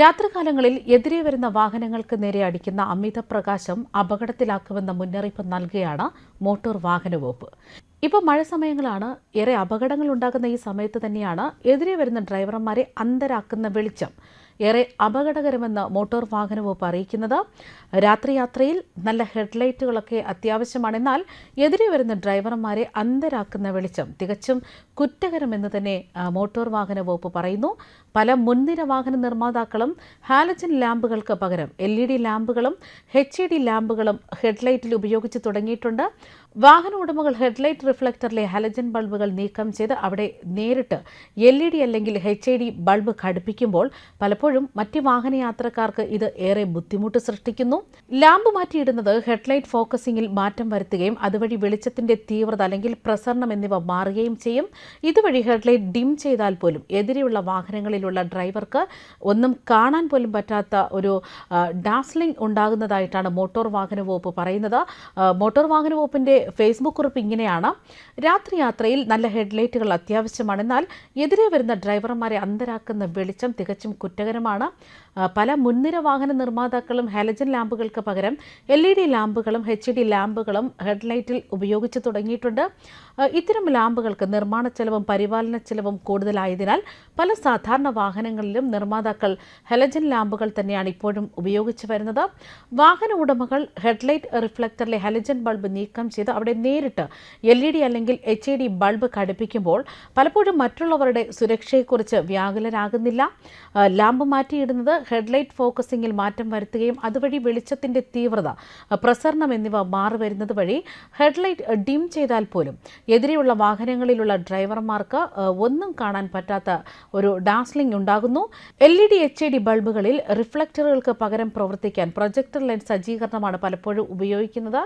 രാത്രികാലങ്ങളിൽ എതിരെ വരുന്ന വാഹനങ്ങൾക്ക് നേരെ അടിക്കുന്ന അമിത പ്രകാശം അപകടത്തിലാക്കുമെന്ന മുന്നറിയിപ്പ് നൽകുകയാണ് മോട്ടോർ വാഹന വകുപ്പ്. ഇപ്പോൾ മഴ സമയങ്ങളാണ്. ഏറെ അപകടങ്ങൾ ഉണ്ടാകുന്ന ഈ സമയത്ത് തന്നെയാണ് എതിരെ വരുന്ന ഡ്രൈവർമാരെ അന്ധരാക്കുന്ന വെളിച്ചം ഏറെ അപകടകരമെന്ന് മോട്ടോർ വാഹന വകുപ്പ് അറിയിക്കുന്നത്. രാത്രി യാത്രയിൽ നല്ല ഹെഡ്ലൈറ്റുകളൊക്കെ അത്യാവശ്യമാണ്. എന്നാൽ എതിരെ വരുന്ന ഡ്രൈവർമാരെ അന്ധരാക്കുന്ന വെളിച്ചം തികച്ചും കുറ്റകരമെന്ന് തന്നെ മോട്ടോർ വാഹന വകുപ്പ് പറയുന്നു. പല മുൻനിര വാഹന നിർമ്മാതാക്കളും ഹാലജൻ ലാമ്പുകൾക്ക് പകരം LED ലാമ്പുകളും HID ലാമ്പുകളും ഹെഡ്ലൈറ്റിൽ ഉപയോഗിച്ച് തുടങ്ങിയിട്ടുണ്ട്. വാഹന ഉടമകൾ ഹെഡ്ലൈറ്റ് റിഫ്ലക്ടറിലെ ഹാലജൻ ബൾബുകൾ നീക്കം ചെയ്ത് അവിടെ നേരിട്ട് LED അല്ലെങ്കിൽ HID ബൾബ് ഘടിപ്പിക്കുമ്പോൾ പലപ്പോഴും മറ്റ് വാഹനയാത്രക്കാർക്ക് ഇത് ഏറെ ബുദ്ധിമുട്ട് സൃഷ്ടിക്കുന്നു. ലാമ്പ് മാറ്റിയിടുന്നത് ഹെഡ്ലൈറ്റ് ഫോക്കസിംഗിൽ മാറ്റം വരുത്തുകയും അതുവഴി വെളിച്ചത്തിന്റെ തീവ്രത അല്ലെങ്കിൽ പ്രസരണം എന്നിവ മാറുകയും ചെയ്യും. ഇതുവഴി ഹെഡ്ലൈറ്റ് ഡിം ചെയ്താൽ പോലും എതിരെയുള്ള വാഹനങ്ങളിലുള്ള ഡ്രൈവർക്ക് ഒന്നും കാണാൻ പോലും പറ്റാത്ത ഒരു ഡാസ്ലിംഗ് ഉണ്ടാകുന്നതായിട്ടാണ് മോട്ടോർ വാഹന വകുപ്പ് പറയുന്നത്. മോട്ടോർ വാഹന വകുപ്പിന്റെ ഫേസ്ബുക്ക് കുറിപ്പ് ഇങ്ങനെയാണ്: രാത്രി യാത്രയിൽ നല്ല ഹെഡ്ലൈറ്റുകൾ അത്യാവശ്യമാണ്. എന്നാൽ എതിരെ വരുന്ന ഡ്രൈവർമാരെ അന്ധരാക്കുന്ന വെളിച്ചം തികച്ചും കുറ്റകരമാണ്. പല മുൻനിര വാഹന നിർമ്മാതാക്കളും ഹാലജൻ ലാമ്പുകൾക്ക് പകരം LED ലാമ്പുകളും HID ലാമ്പുകളും ഹെഡ്ലൈറ്റിൽ ഉപയോഗിച്ച് തുടങ്ങിയിട്ടുണ്ട്. ഇത്തരം ലാമ്പുകൾക്ക് നിർമ്മാണ ചെലവും പരിപാലന ചെലവും കൂടുതലായതിനാൽ പല സാധാരണ വാഹനങ്ങളിലും നിർമ്മാതാക്കൾ ഹാലജൻ ലാമ്പുകൾ തന്നെയാണ് ഇപ്പോഴും ഉപയോഗിച്ചു വരുന്നത്. വാഹന ഉടമകൾ ഹെഡ്ലൈറ്റ് റിഫ്ലക്ടറിലെ ഹാലജൻ ബൾബ് നീക്കം ചെയ്ത് അവിടെ നേരിട്ട് LED അല്ലെങ്കിൽ HID ബൾബ് ഘടിപ്പിക്കുമ്പോൾ പലപ്പോഴും മറ്റുള്ളവരുടെ സുരക്ഷയെക്കുറിച്ച് വ്യാകുലരാകുന്നില്ല. ലാമ്പ് മാറ്റിയിടുന്നത് ഹെഡ്ലൈറ്റ് ഫോക്കസിംഗിൽ മാറ്റം വരുത്തുകയും അതുവഴി വെളിച്ചത്തിന്റെ തീവ്രത, പ്രസരണം എന്നിവ മാറിവരുന്നത് വഴി ഹെഡ്ലൈറ്റ് ഡിം ചെയ്താൽ പോലും എതിരെയുള്ള വാഹനങ്ങളിലുള്ള ഡ്രൈവർമാർക്ക് ഒന്നും കാണാൻ പറ്റാത്ത ഒരു ഡാസ്ലിംഗ് ഉണ്ടാകുന്നു. LED HID ബൾബുകളിൽ റിഫ്ലക്ടറുകൾക്ക് പകരം പ്രവർത്തിക്കാൻ പ്രൊജക്ടർ ലെൻസ് സജ്ജീകരണമാണ് പലപ്പോഴും ഉപയോഗിക്കുന്നത്.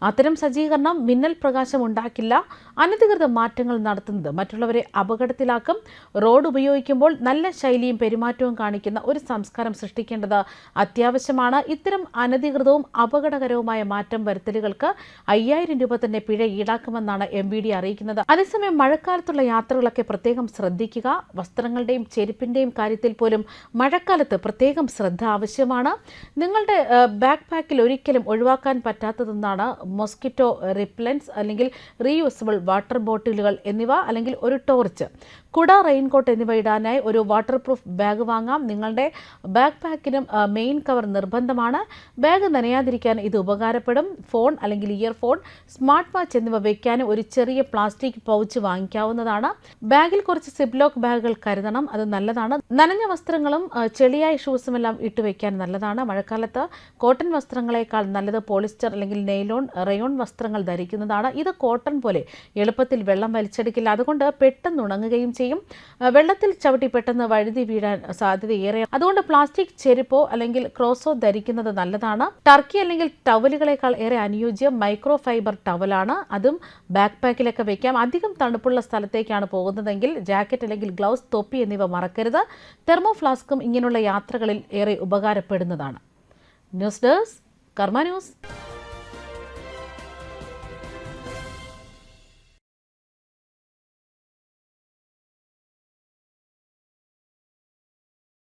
അത്തരം സജ്ജീകരണം മിന്നൽ പ്രകാശം ഉണ്ടാക്കില്ല. അനധികൃത മാറ്റങ്ങൾ നടത്തുന്നത് മറ്റുള്ളവരെ അപകടത്തിലാക്കും. റോഡ് ഉപയോഗിക്കുമ്പോൾ നല്ല ശൈലിയും പെരുമാറ്റവും കാണിക്കുന്ന ഒരു സംസ്കാരം സൃഷ്ടിക്കേണ്ടത് അത്യാവശ്യമാണ്. ഇത്തരം അനധികൃതവും അപകടകരവുമായ മാറ്റം വരുത്തലുകൾക്ക് 5000 രൂപ തന്നെ പിഴ ഈടാക്കുമെന്നാണ് MVD അറിയിക്കുന്നത്. അതേസമയം മഴക്കാലത്തുള്ള യാത്രകളൊക്കെ പ്രത്യേകം ശ്രദ്ധിക്കുക. വസ്ത്രങ്ങളുടെയും ചെരുപ്പിന്റെയും കാര്യത്തിൽ പോലും മഴക്കാലത്ത് പ്രത്യേകം ശ്രദ്ധ ആവശ്യമാണ്. നിങ്ങളുടെ ബാക്ക് പാക്കിൽ ഒരിക്കലും ഒഴിവാക്കാൻ പറ്റാത്തതെന്നാണ് മോസ്കിറ്റോ റിപ്പലൻസ് അല്ലെങ്കിൽ റീയൂസബിൾ വാട്ടർ ബോട്ടിലുകൾ എന്നിവ, അല്ലെങ്കിൽ ഒരു ടോർച്ച്, കുട, റെയിൻകോട്ട് എന്നിവ ഇടാനായി ഒരു വാട്ടർ പ്രൂഫ് ബാഗ് വാങ്ങാം. നിങ്ങളുടെ ബാക്ക് പാക്കിനും മെയിൻ കവർ നിർബന്ധമാണ്. ബാഗ് നനയാതിരിക്കാൻ ഇത് ഉപകാരപ്പെടും. ഫോൺ അല്ലെങ്കിൽ ഇയർഫോൺ, സ്മാർട്ട് വാച്ച് എന്നിവ വയ്ക്കാനും ഒരു ചെറിയ പ്ലാസ്റ്റിക് പൗച്ച് വാങ്ങിക്കാവുന്നതാണ്. ബാഗിൽ കുറച്ച് സിപ്ലോക്ക് ബാഗുകൾ കരുതണം, അത് നല്ലതാണ്. നനഞ്ഞ വസ്ത്രങ്ങളും ചെളിയായ ഷൂസുമെല്ലാം ഇട്ടുവെക്കാൻ നല്ലതാണ്. മഴക്കാലത്ത് കോട്ടൺ വസ്ത്രങ്ങളെക്കാൾ നല്ലത് പോളിസ്റ്റർ അല്ലെങ്കിൽ നെയ്ലോൺ, റയോൺ വസ്ത്രങ്ങൾ ധരിക്കുന്നതാണ്. ഇത് കോട്ടൺ പോലെ എളുപ്പത്തിൽ വെള്ളം വലിച്ചെടുക്കില്ല, അതുകൊണ്ട് പെട്ടെന്ന് ഉണങ്ങുകയും ചെയ്യും. വെള്ളത്തിൽ ചവിട്ടി പെട്ടെന്ന് വഴുതി വീഴാൻ സാധ്യതയേറെ. അതുകൊണ്ട് പ്ലാസ്റ്റിക് ചെരുപ്പോ അല്ലെങ്കിൽ ക്രോസോ ധരിക്കുന്നത് നല്ലതാണ്. ടർക്കി അല്ലെങ്കിൽ ടവലുകളെക്കാൾ ഏറെ അനുയോജ്യം മൈക്രോ ഫൈബർ ടവലാണ്. അതും ബാക്ക് പാക്കിലൊക്കെ വയ്ക്കാം. അധികം തണുപ്പുള്ള സ്ഥലത്തേക്കാണ് പോകുന്നതെങ്കിൽ ജാക്കറ്റ് അല്ലെങ്കിൽ ഗ്ലൗസ്, തൊപ്പി എന്നിവ മറക്കരുത്. തെർമോ ഫ്ലാസ്കും ഇങ്ങനെയുള്ള യാത്രകളിൽ ഏറെ ഉപകാരപ്പെടുന്നതാണ്. ന്യൂസ് ഡെസ്ക് കർമ്മ ന്യൂസ്.